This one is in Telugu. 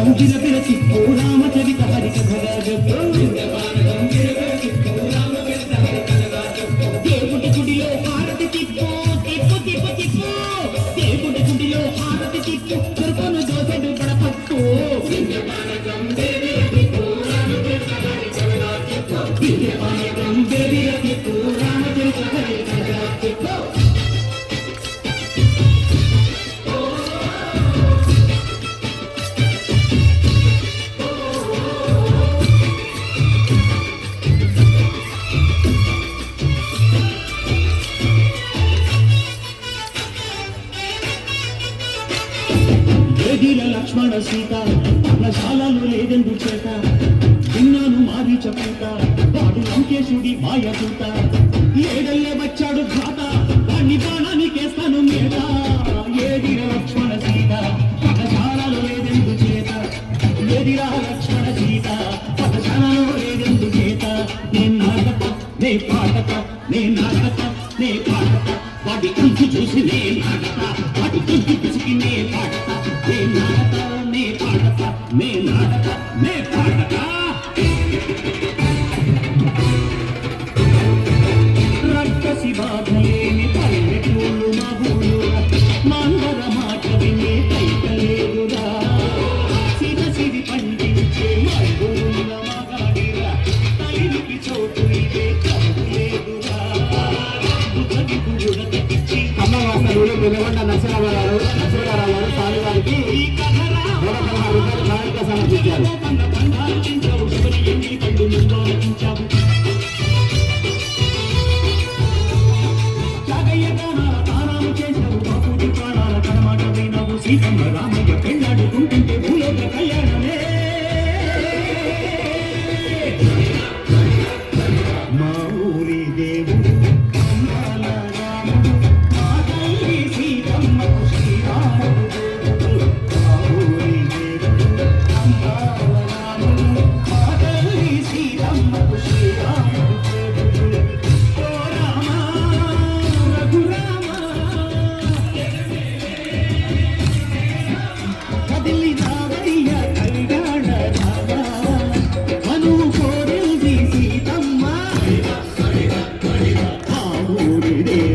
రామచరిత హరికథగా చెప్పు దేవుడి గుడిలో హారతి తిప్పు తిప్పు తిప్పు తిప్పు దేవుడి గుడిలో హారతి తిప్పు దొరకను దోసెడు పడపట్టు లక్ష్మణ సీత పర్ణశాలలో లేదెందు చేత విన్నాను మారి చెప్పుట వాడు లంకేశుడి మాయదూత ఏడల్లే వచ్చాడు ఘాత వాణ్ణి బాణానికేస్తాను మేట ఏదిర లక్ష్మణ సీత పర్ణశాలలో లేదెందు చేత ఏదిరా లక్ష్మణ సీత పర్ణశాలలో లేదెందు చేత నేను నాటక నే పాటక నే నాటక నే పాటక వాడి కంపు చూసి నే నాటక వాడి కంపు పిసికి నే పాటక నే నాటక నే పాటక నే నాటక నే పాటక రక్కసి బాధలేని పల్లెటూళ్ళు మహూలురా మందర మాట వినే కైకలేదురా సిరి సిరి పండించే మరుగుల మగాడిరా తల్లికి చోటు ఇదే కబులేదురా వెలుగొండ నరసింహారావు గారు స్వామి గారికి 16,000 రూపాయలు కానుక సమర్పించారు. సీతమ్మ రామయ్య పెళ్ళాడుకుంటుంటే భూలోక కళ్యాణమే మా ఊరి దేవుడు దేవుడు